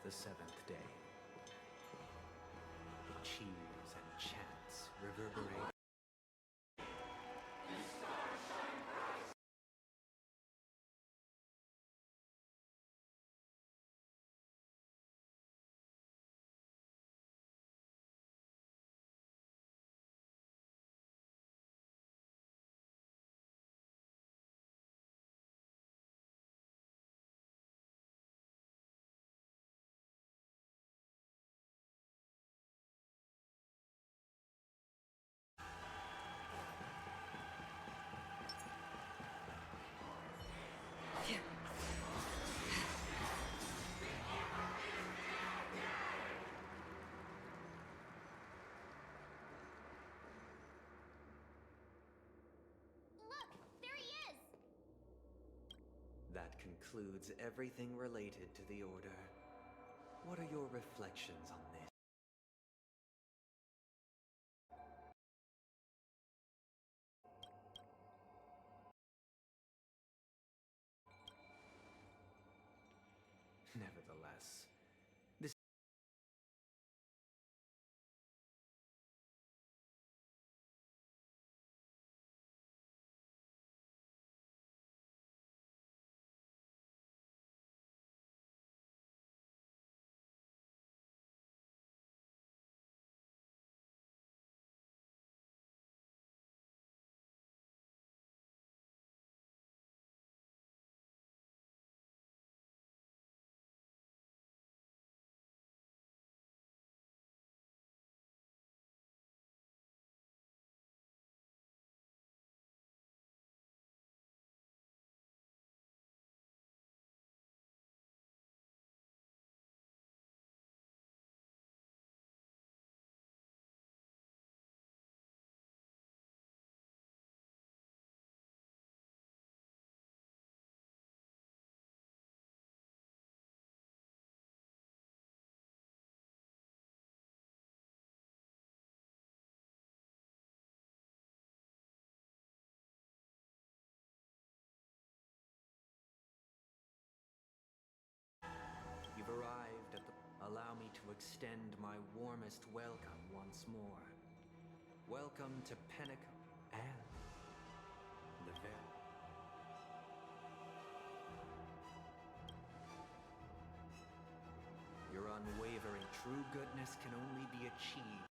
the seventh day. The cheers and chants reverberate. That concludes everything related to the Order. What are your reflections on this? Nevertheless, this you've arrived at the... Allow me to extend my warmest welcome once more. Welcome to Penacony and the Veil. Your unwavering true goodness can only be achieved.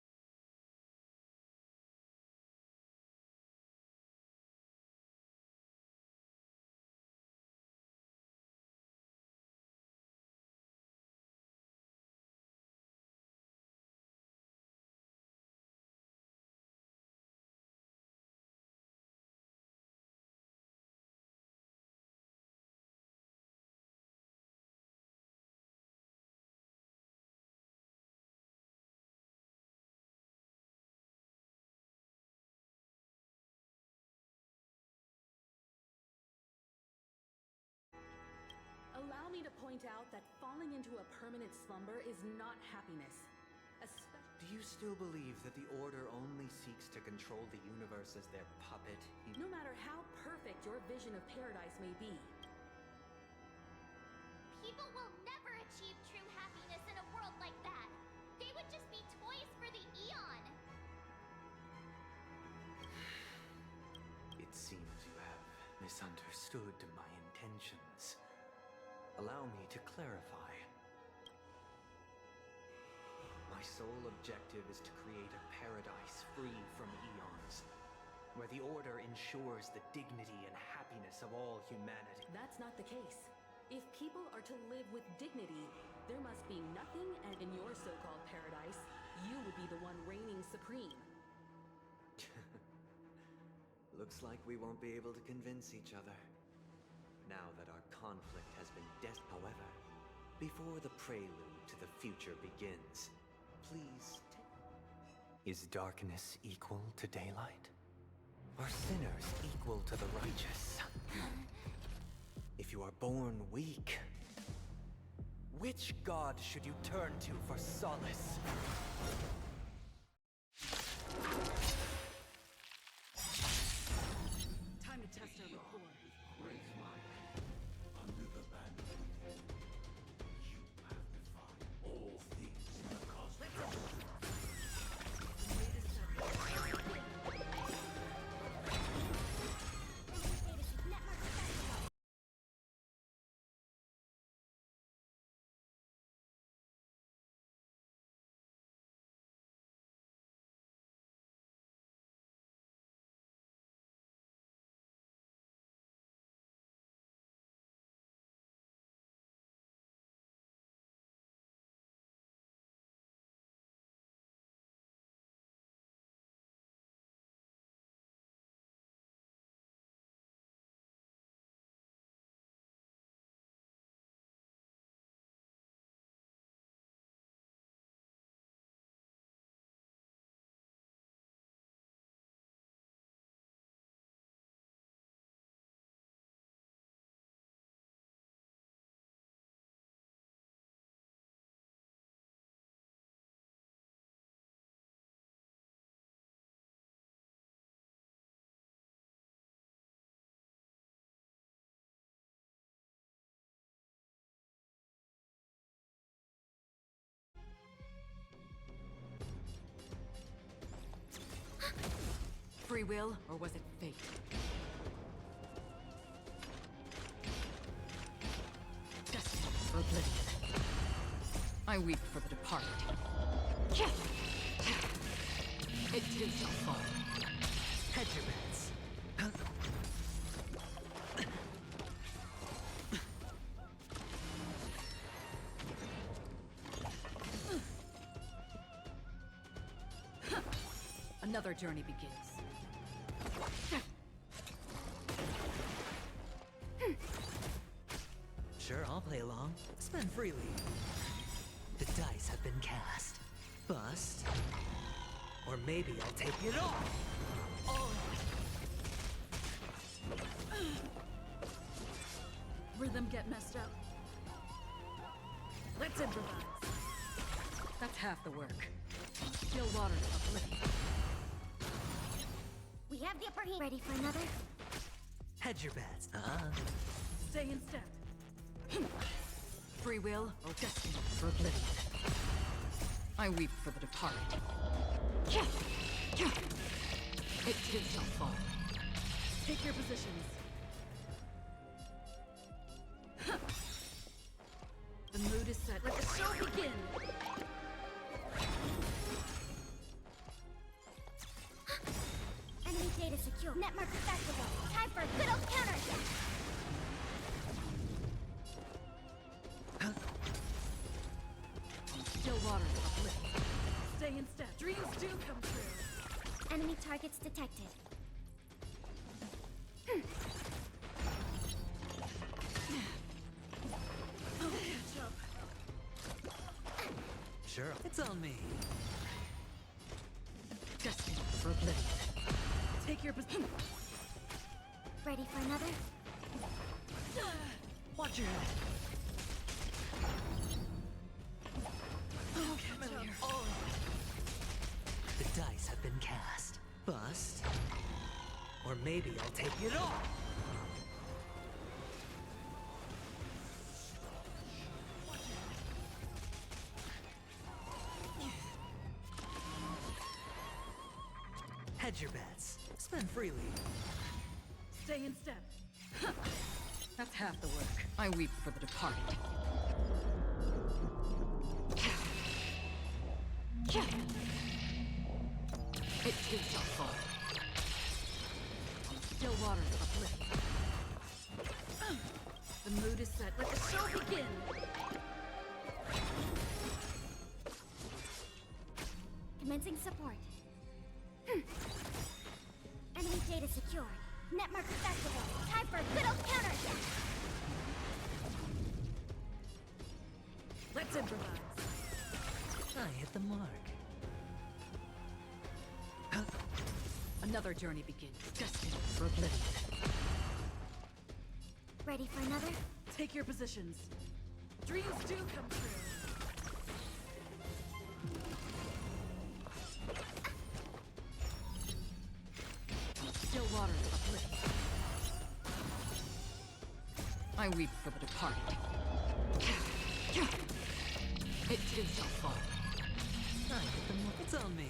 Allow me to point out that falling into a permanent slumber is not happiness. Do you still believe that the Order only seeks to control the universe as their puppet? No matter how perfect your vision of paradise may be, people will never achieve true happiness in a world like that. They would just be toys for the Eon. It seems you have misunderstood my intentions. Allow me to clarify. My sole objective is to create a paradise free from eons, where the Order ensures the dignity and happiness of all humanity. that's not the case. If people are to live with dignity, there must be nothing, and in your so-called paradise, you would be the one reigning supreme. Looks like we won't be able to convince each other. Now that our conflict has been however, before the prelude to the future begins, please Is darkness equal to daylight? Are sinners equal to the righteous? If you are born weak, which god should you turn to for solace? Time to test our rapport. Great light, under the banner, you have defied will, or was it fate? Destiny for oblivion. I weep for the departed. It too shall fall. Hedge your bets. Another journey begins. Sure, I'll play along. Spend freely. The dice have been cast. Bust. Or maybe I'll take it all! Rhythm get messed up. Let's improvise. That's half the work. Still water oblivion. We have the upper hand. Ready for another? Hedge your bets. Stay in step. Free will or destiny for oblivion. I weep for the departed. It too shall fall. Take your positions. The mood is set. Let the show begin! Enemy data secure. Netmark accessible. Time for a good old counterattack. Still water uplifted. Stay in step. Dreams do come true. Enemy targets detected. I'll catch up. Sure, it's on me. Destiny for oblivion. Take your position. Ready for another? Watch your head. Familiar. The dice have been cast. Bust. Or maybe I'll take it all! Hedge your bets. Spend freely. Stay in step. That's half the work. I weep for the departed. It too shall fall. Still water uplifted. The mood is set. Let the show begin! Commencing support. Enemy data secured. Netmark accessible. Time for a good old counterattack. Let's improvise. I hit the mark. Another journey begins. Destiny for oblivion. Ready for another? Take your positions. Dreams do come true. Still water uplifted. I weep for the departed. It too shall fall. I hit the mark. It's on me.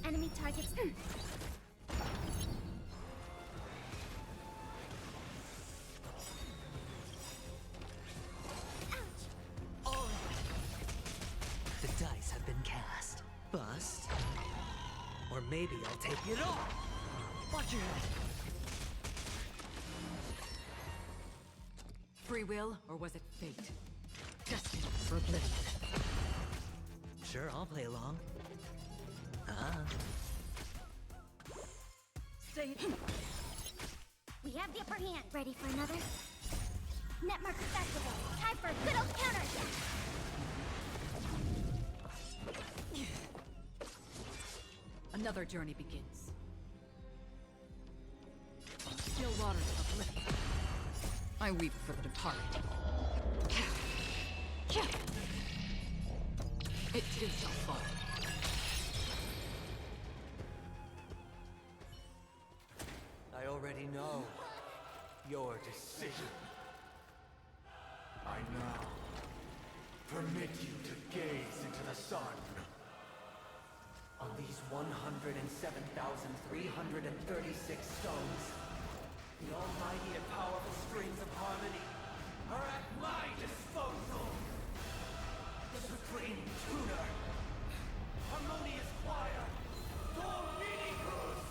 Enemy targets. The dice have been cast. Bust. Or maybe I'll take it all! Watch your head. Free will, or was it fate? Destiny for oblivion. Sure, I'll play along. Stay. We have the upper hand. Ready for another? Netmark accessible. Time for a good old counterattack. Another journey begins. Still water uplifted. I weep for the departed. It too shall fall. I already know your decision. I now permit you to gaze into the sun. On these 107,336 stones, the almighty and powerful strings of harmony are at my disposal! The supreme tuner, harmonious choir, Dominicus!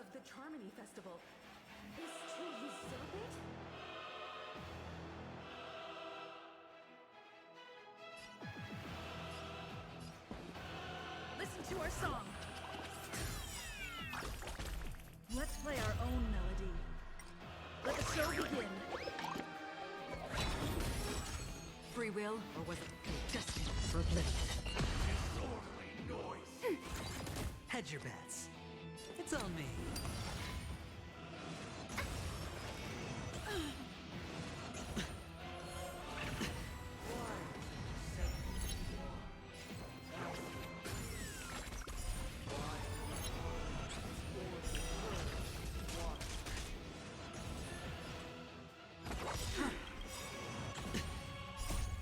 Of the Charmony Festival is to usurp it? Listen to our song. Let's play our own melody. Let the show begin. Free will, or was it destined for oblivion? Disorderly noise! Hedge your bets. It's on me.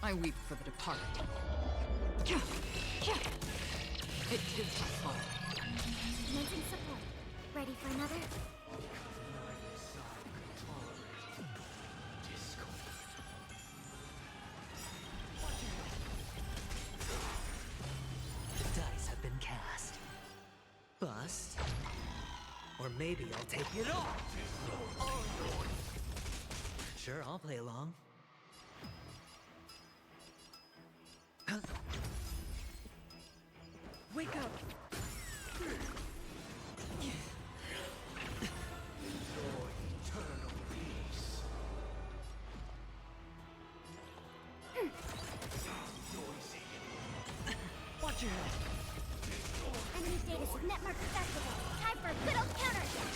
I weep for the departed. It is my fault. Commencing support. Ready for another? Neither side could tolerate discord. The dice have been cast. Bust. Or maybe I'll take it off. Sure, I'll play along. Wake up! Eternal peace. Noisy. Watch your head! Enemy data network accessible. Time for a good old counterattack.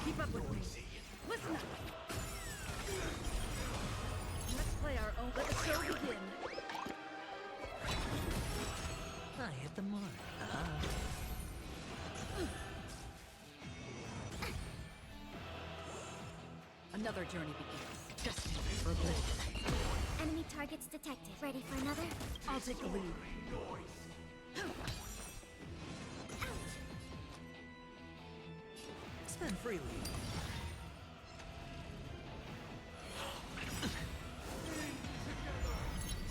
Keep up with me. Listen up! Let's play our own. Let the show begin. I hit the mark. Another journey begins. Destined for oblivion. Enemy targets detected. Ready for another? I'll take the lead. Spend freely.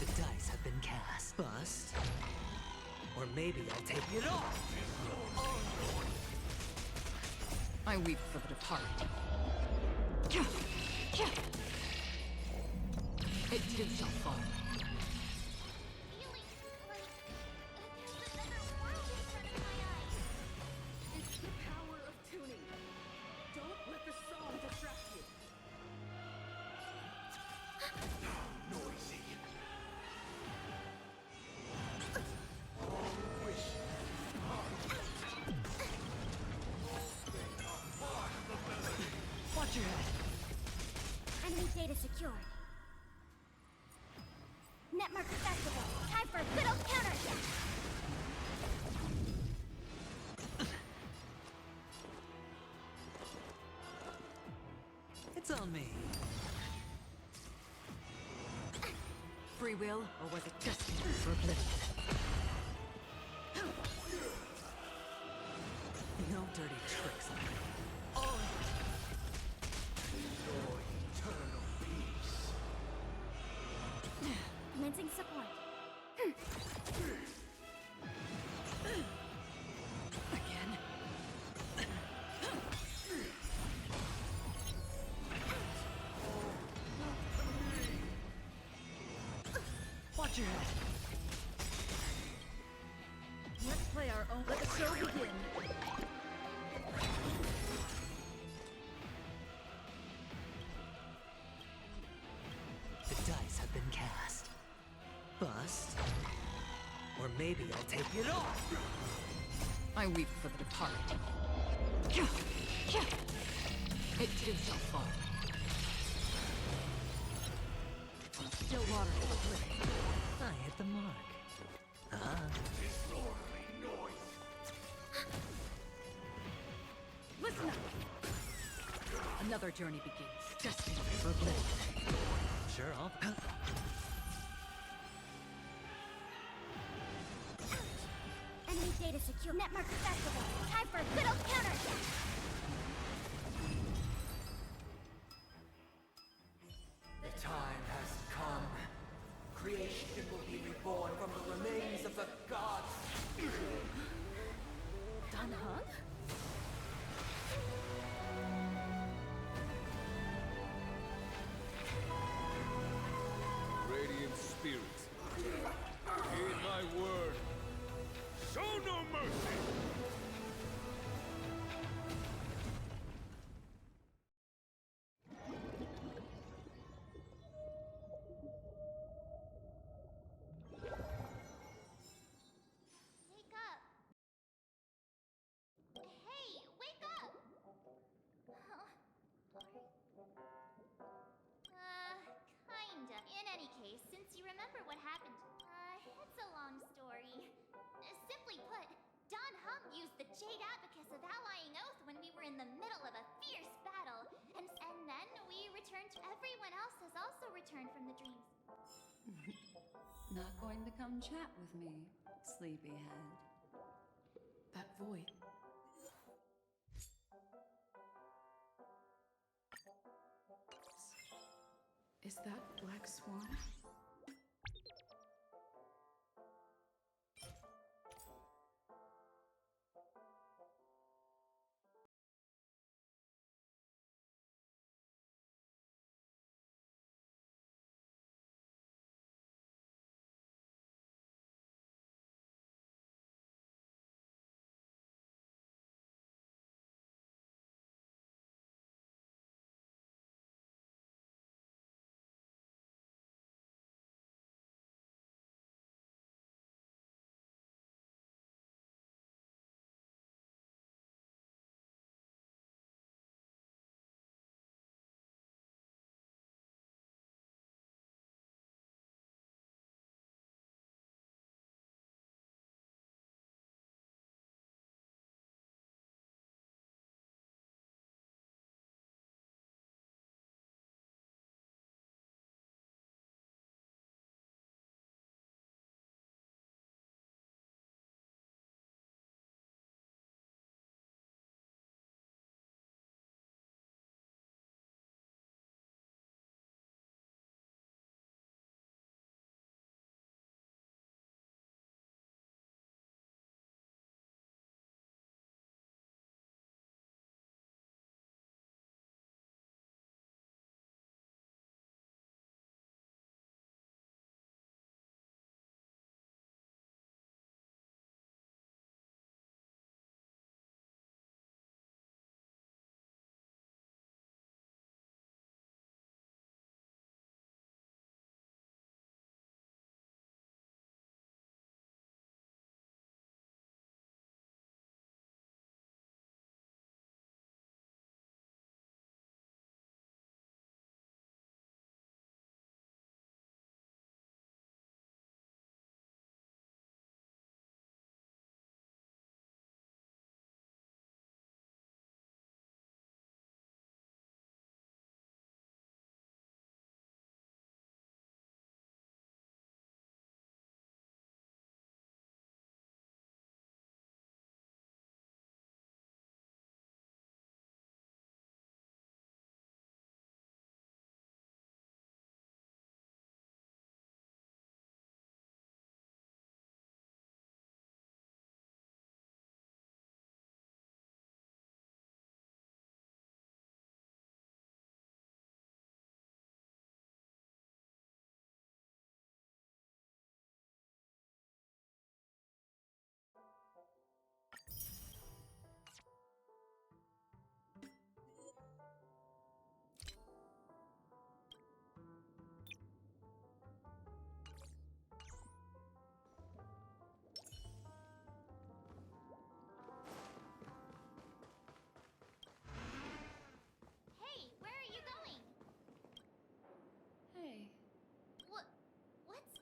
The dice have been cast. Bust. Or maybe I'll take it off. I weep for the departed. It too shall fall. Feeling like there's another world in front of my eyes. It's the power of tuning. Don't let the song distract you. Noisy. Watch your head. Enemy data secured. Network accessible. Time for a good old counterattack. It's on me. Free will, or was it destined for oblivion? No dirty tricks on me. Eternal peace. Commencing support. Again? Watch your head. Let's play our own. Let the show begin. The dice have been cast. Bust. Or maybe I'll take it off. I weep for the departed. It too shall fall. Still water for oblivion. I hit the mark. Disorderly noise. Another journey begins. Destined for oblivion. Sure, I'll... Enemy data secure. Net market festival. Time for a good old counterattack. The time has come. Creation will be reborn from the remains of the gods. Danheng? Radiant spirits, heed my word. Show no mercy! Wake up. Hey, wake up! Kinda. In any case, since you remember what happened, it's a long story. Simply put, Don Hum used the Jade Abacus of Allying Oath when we were in the middle of a fierce battle, and then we returned. Everyone else has also returned from the dreams. Not going to come chat with me, sleepyhead. That void. Is that Black Swan?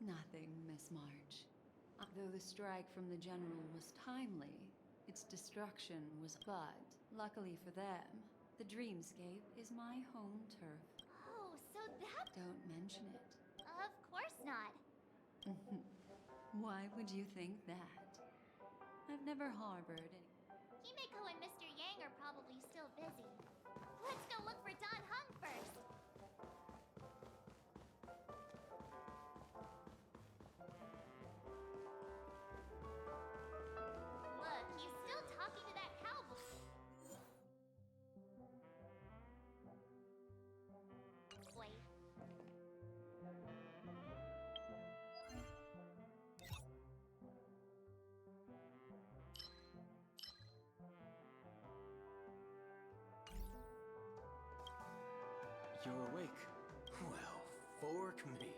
Nothing, Miss March. Though the strike from the General was timely, its destruction was but, luckily for them, The dreamscape is my home turf. Oh, so that... Don't mention it. Of course not. Why would you think that? I've never harbored any. Himeko and Mr. Yang are probably still busy. Let's go look for Don Hung first. Look, he's still talking to that cowboy. Wait. You're awake. Well, fork me.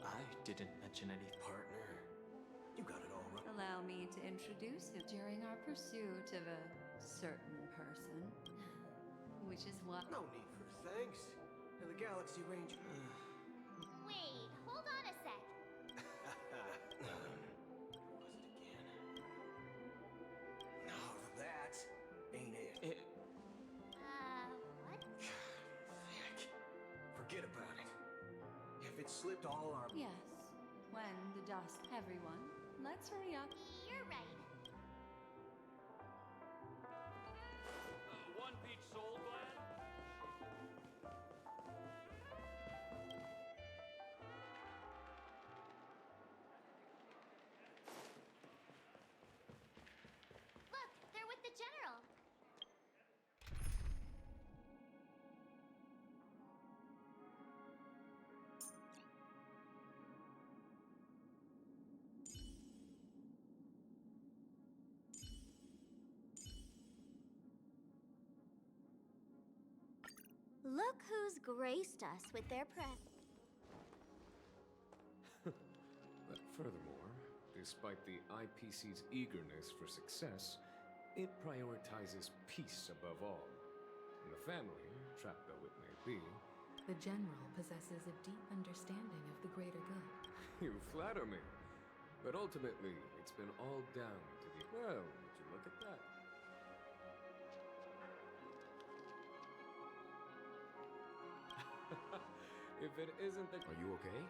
I didn't mention any partner. You got it all right. Allow me to introduce him during our pursuit of a certain person. Which is what. No need for thanks. And the Galaxy Ranger. Wait, hold on a sec. Was it again? No, that ain't it. What? Heck. Forget about it. If it slipped all our... Yes. When the dust. Everyone, let's hurry up. You're right. One peach soul glad? Look, they're with the General. Look who's graced us with their presence. But furthermore, despite the IPC's eagerness for success, it prioritizes peace above all. And the family, trapped though it may be, The General possesses a deep understanding of the greater good. you flatter me. But ultimately, it's been all down to the... Well, would you look at that? If it isn't the... Are you okay?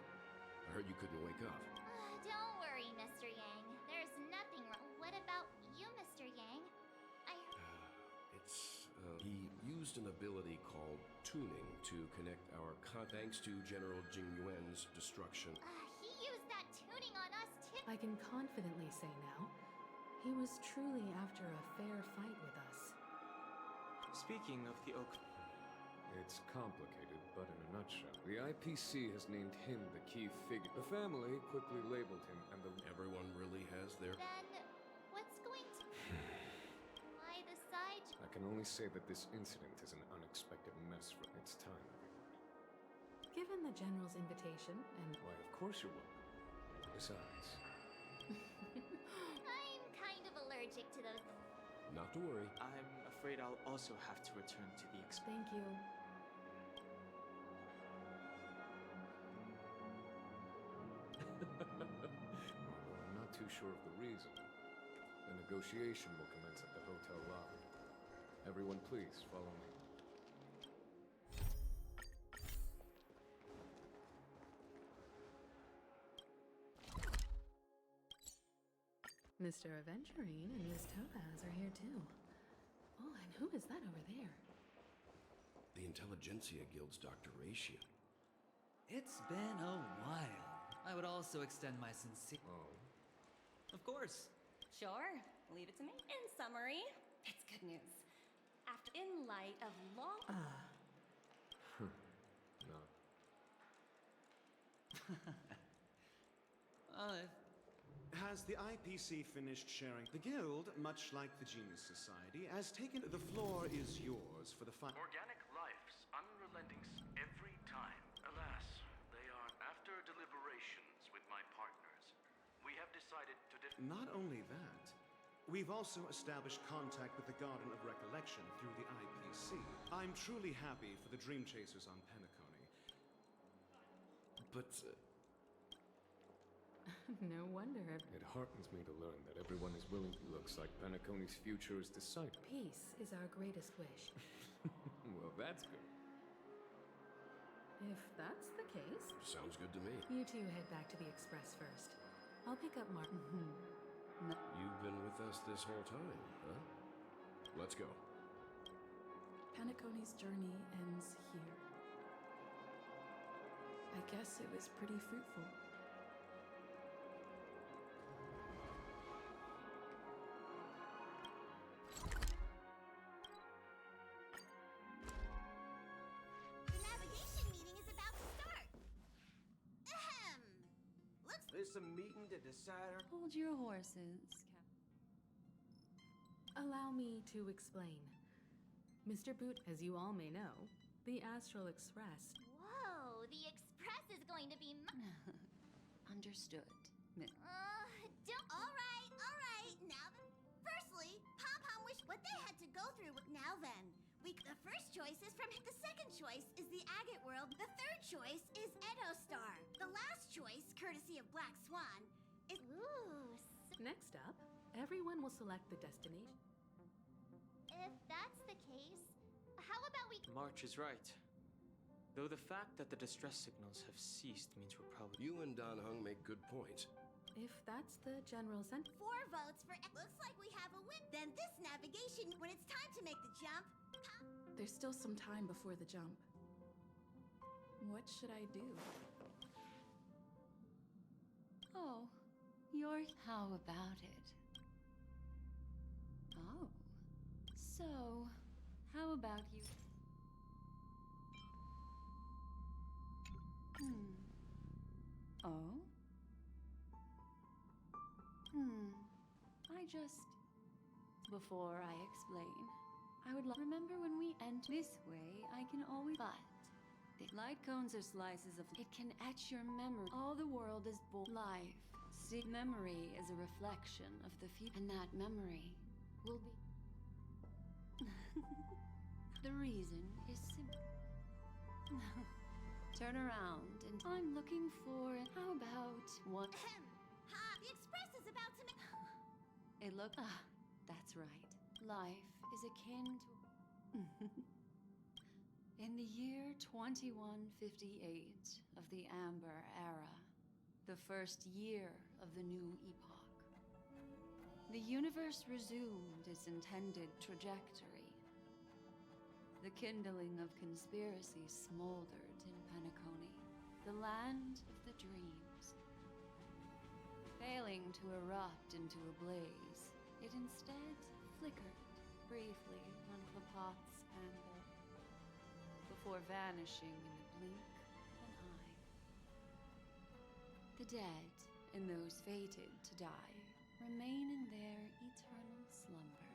I heard you couldn't wake up. Don't worry, Mr. Yang. There's nothing wrong. What about you, Mr. Yang? He used an ability called tuning to connect our thanks to General Jing Yuan's destruction. He used that tuning on us too. I can confidently say now, he was truly after a fair fight with us. Speaking of the Oak... It's complicated, but in a nutshell, the IPC has named him the key figure. The family quickly labeled him, and the... Everyone really has their... Then, what's going to... Why the side... I can only say that this incident is an unexpected mess for its time. Given the General's invitation and... Why, of course you're welcome. Besides... I'm kind of allergic to those... Not to worry. I'm afraid I'll also have to return to the Thank you. Although I'm not too sure of the reason. The negotiation will commence at the hotel lobby. Everyone, please follow me. Mr. Aventurine and Miss Topaz are here too. Oh, and who is that over there? The Intelligentsia Guild's Dr. Ratio. It's been a while. I would also extend my sincere... Oh. Of course. Sure. Leave it to me. In summary, it's good news. After, in light of long... No. Has the IPC finished sharing? The Guild, much like the Genius Society, has taken... The floor is yours for the fight. Organic life's unrelenting every time. Alas, they are after deliberations with my partners. We have decided to Not only that, we've also established contact with the Garden of Recollection through the IPC. I'm truly happy for the Dream Chasers on Penacony. But... No wonder. It heartens me to learn that everyone is willing. Looks like Penacony's future is decided. Peace is our greatest wish. Well, that's good. If that's the case... Sounds good to me. You two head back to the Express first. I'll pick up Martin. No. You've been with us this whole time, huh? Let's go. Penacony's journey ends here. I guess it was pretty fruitful. The navigation meeting is about to start. Ahem. Looks This a meeting to decide our... Hold your horses, Allow me to explain. Mr. Boot, as you all may know, the Astral Express... Whoa, the Express is going to be Understood. don't... All right. Now then. Firstly, Pom-Pom wished what they had to go through. Now then, the first choice is from... The second choice is the Agate World. The third choice is Edo Star. The last choice, courtesy of Black Swan, is... Ooh. Next up, everyone will select the destination. If that's the case, how about we... March is right. Though the fact that the distress signals have ceased means we're probably... You and Dan Heng make good points. If that's the general sentiment... 4 votes for... Looks like we have a win. Then this navigation, when it's time to make the jump... There's still some time before the jump. What should I do? Oh, how about it? Oh. So, how about you? Oh? Before I explain, I would remember when we enter this way, I can always... But, the light cones are slices of... It can etch your memory. All the world is life. See, memory is a reflection of the future. And that memory will be... The reason is simple. Turn around and I'm looking for it. How about what? The Express is about to make... It look... that's right. Life is akin to... In the year 2158 of the Amber Era, the first year of the new epoch, the universe resumed its intended trajectory. The kindling of conspiracy smoldered in Penacony, the land of the dreams. Failing to erupt into a blaze, it instead flickered briefly on Klapot's anvil, before vanishing in the blink of an eye. The dead, and those fated to die, remain in their eternal slumber,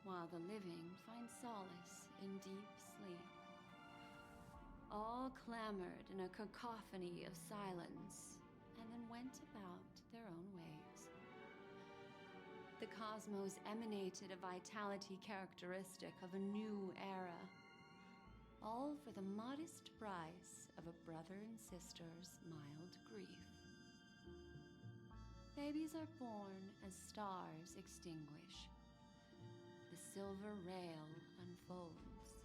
while the living find solace in deep sleep. All clamored in a cacophony of silence, and then went about their own ways. The cosmos emanated a vitality characteristic of a new era, all for the modest price of a brother and sister's mild grief. Babies are born as stars extinguish. The silver rail unfolds.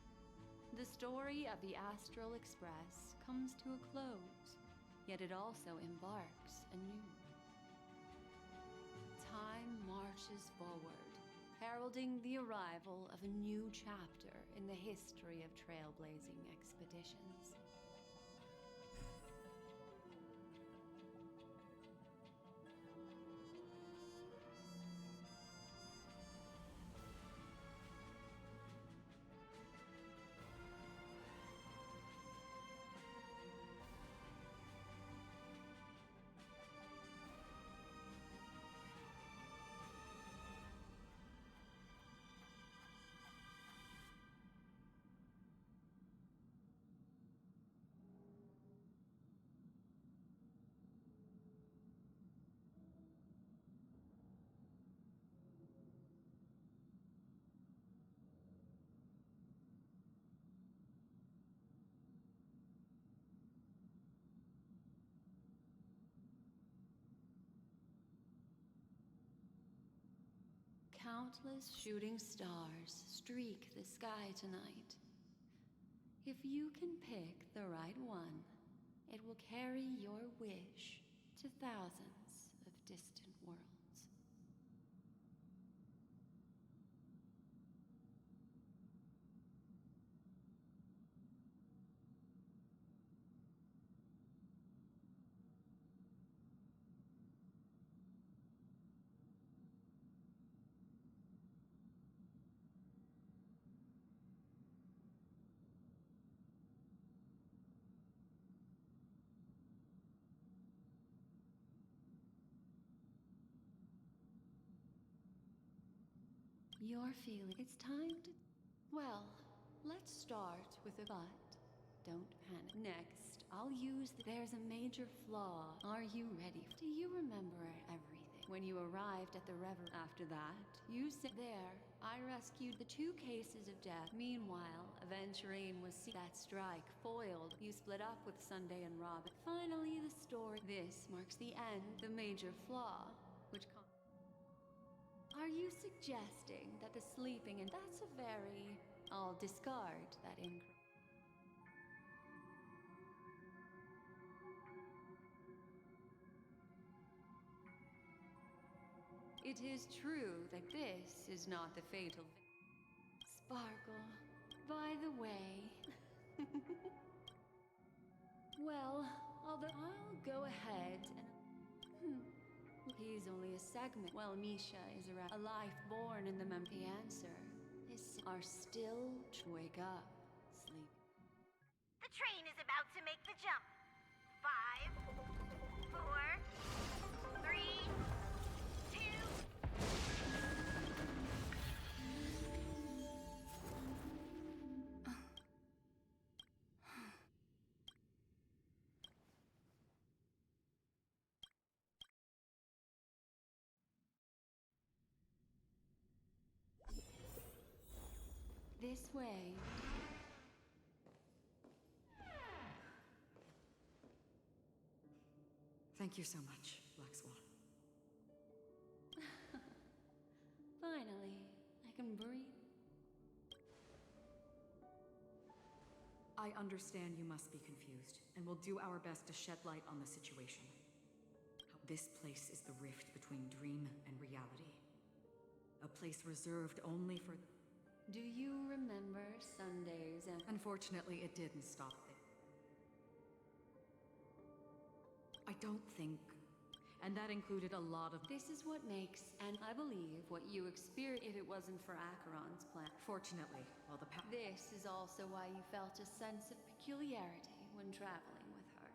The story of the Astral Express comes to a close, yet it also embarks anew. Time marches forward, heralding the arrival of a new chapter in the history of trailblazing expeditions. Countless shooting stars streak the sky tonight. If you can pick the right one, it will carry your wish to thousands of distant worlds. You're feeling it's time to... Well, let's start with a but. Don't panic. Next, I'll use... There's a major flaw. Are you ready? Do you remember everything? When you arrived at the rever... After that, you sit there. I rescued the 2 cases of death. Meanwhile, Aventurine was... That strike foiled. You split up with Sunday and Robin. Finally, the story... This marks the end. The major flaw, which... Are you suggesting that the sleeping and that's a very... I'll discard that incorrect. It is true that this is not the fatal... Sparkle, by the way... Well, although I'll go ahead and... He's only a segment. Well, Misha is a life born in the mem. The answer is are still to wake up, sleep. The train is about to make the jump. 5, 4, 3, 2. This way. Thank you so much, Black Swan. Finally, I can breathe. I understand you must be confused, and we'll do our best to shed light on the situation. This place is the rift between dream and reality. A place reserved only for... Do you remember Sundays and... Unfortunately, it didn't stop there. I don't think... And that included a lot of... This is what makes, and I believe, what you experienced if it wasn't for Acheron's plan. Fortunately, while the This is also why you felt a sense of peculiarity when traveling with her.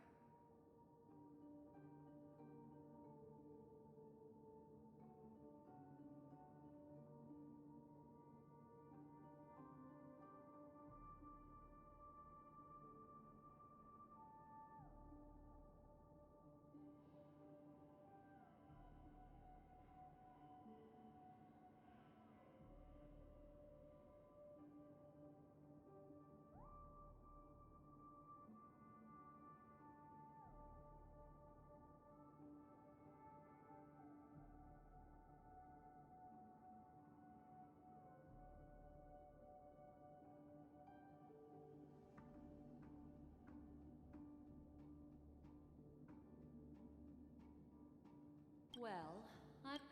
Well,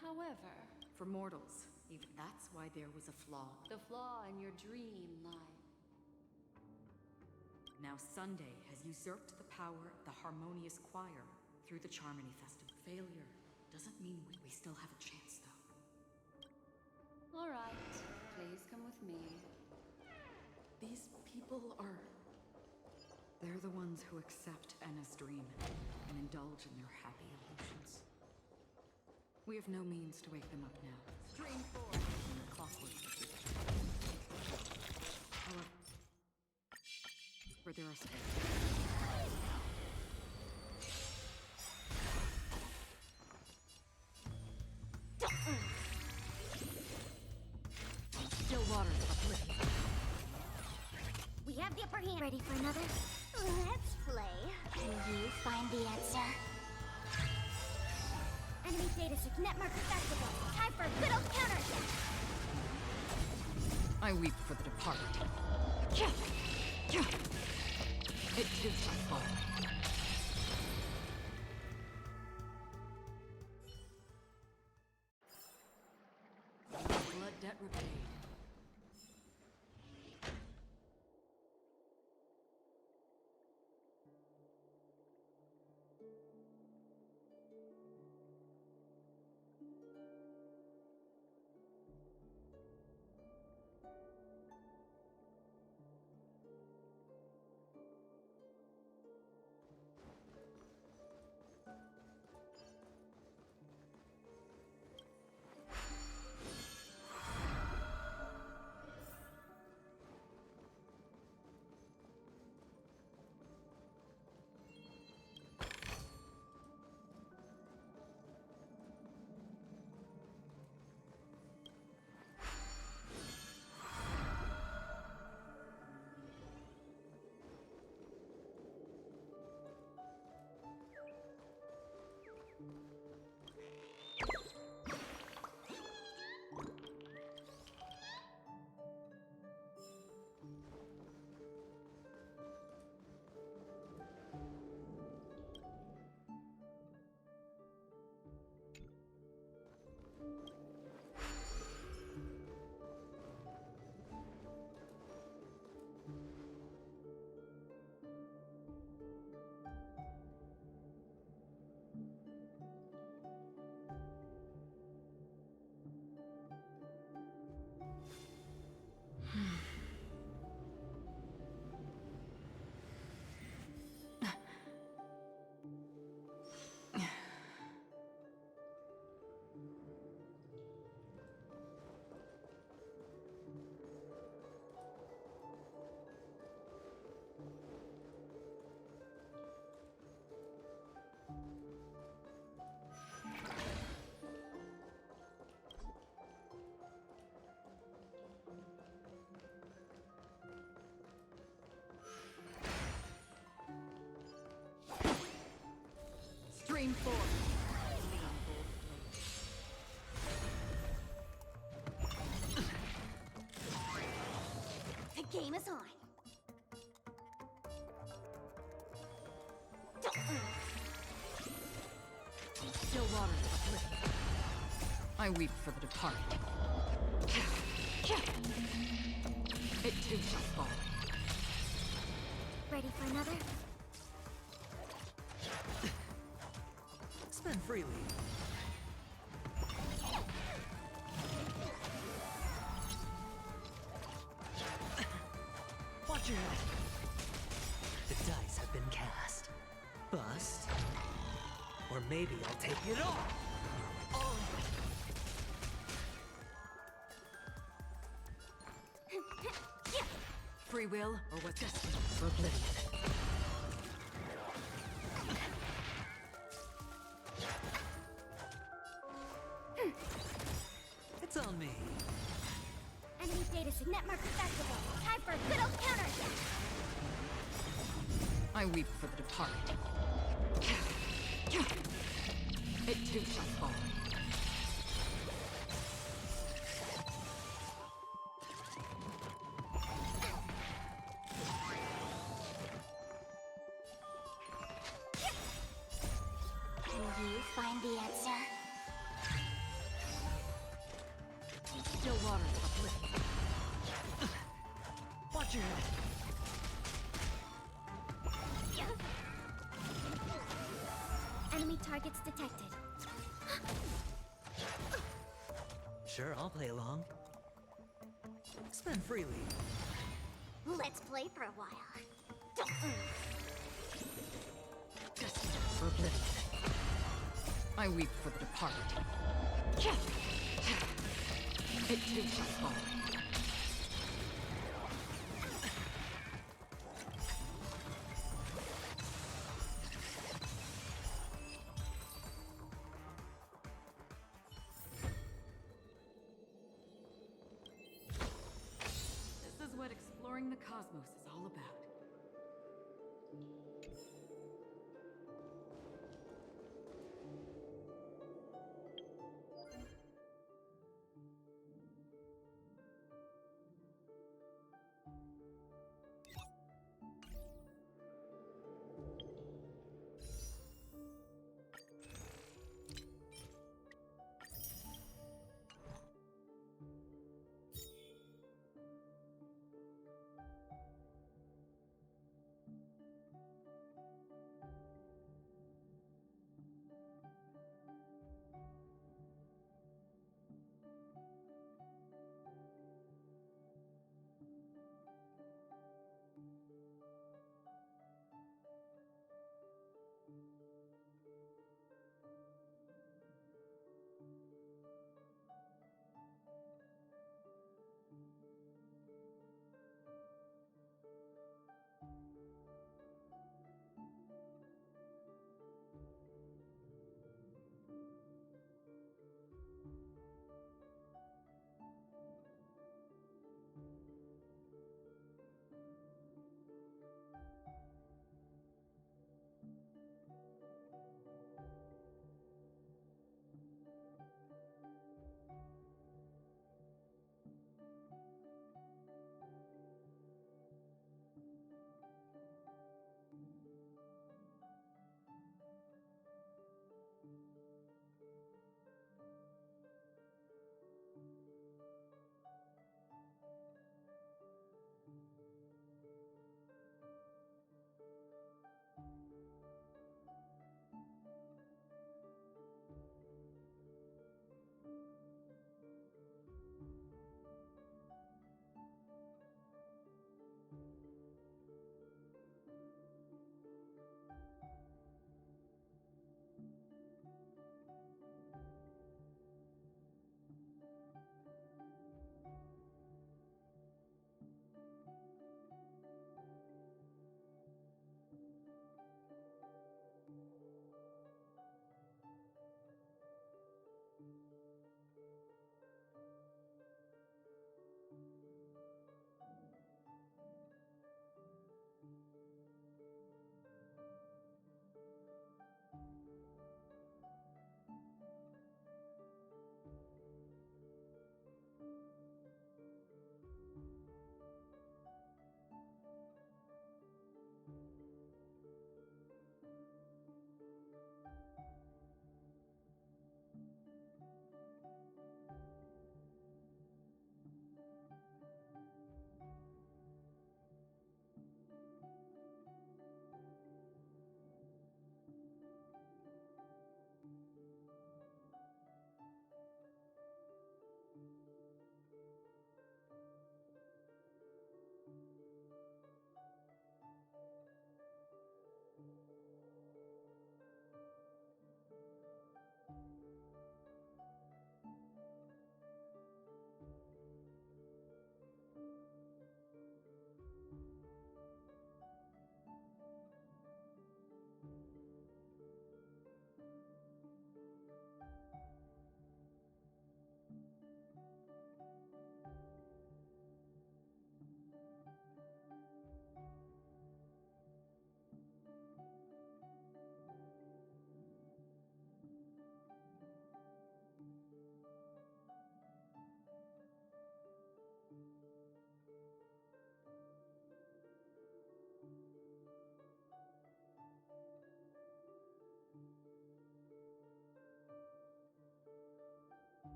however... For mortals, even that's why there was a flaw. The flaw in your dream life. Now Sunday has usurped the power of the Harmonious Choir through the Charmony Festival. Failure doesn't mean we still have a chance, though. All right, please come with me. These people are... They're the ones who accept Anna's dream and indulge in their happy illusions. We have no means to wake them up now. Stream 4. And the clockwork. However, where there are still water uplifting. We have the upper hand. Ready for another? Let's play. Can you find the answer? Enemy data signet marker festival. Time for a good old counterattack. I weep for the departed. It too shall fall. Blood debt repaid. Stream forth. The game is on. Still waters uplifted. I weep for the departed. It too shall fall. Ready for another? Spend freely. Watch your head. The dice have been cast. Bust. Or maybe I'll take it all. Oh. Free will or what's destiny for oblivion? It's on me. Enemy data signet marker festival. Time for a good old counterattack. I weep for the departed. It too shall fall. Can you find the answer? Still waters uplifted. Watch your head. Enemy targets detected. Sure, I'll play along. Spend freely. Let's play for a while. Destiny for oblivion. I weep for the departed. It too shall fall. This is what exploring the cosmos is all about.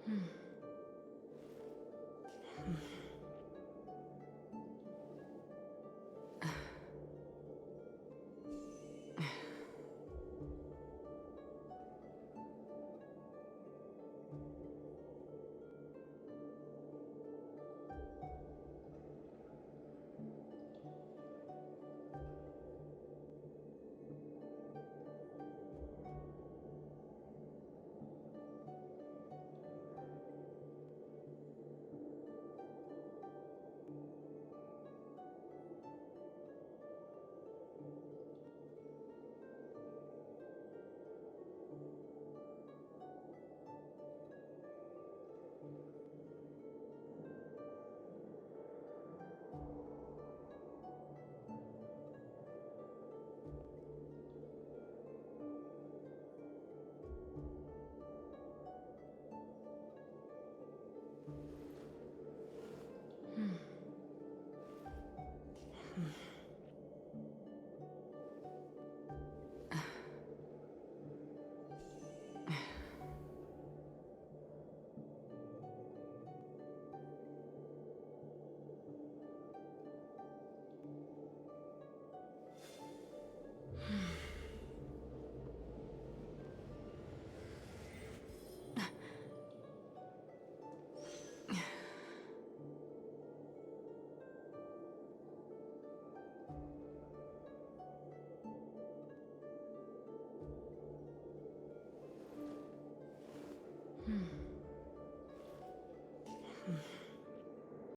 Hmm.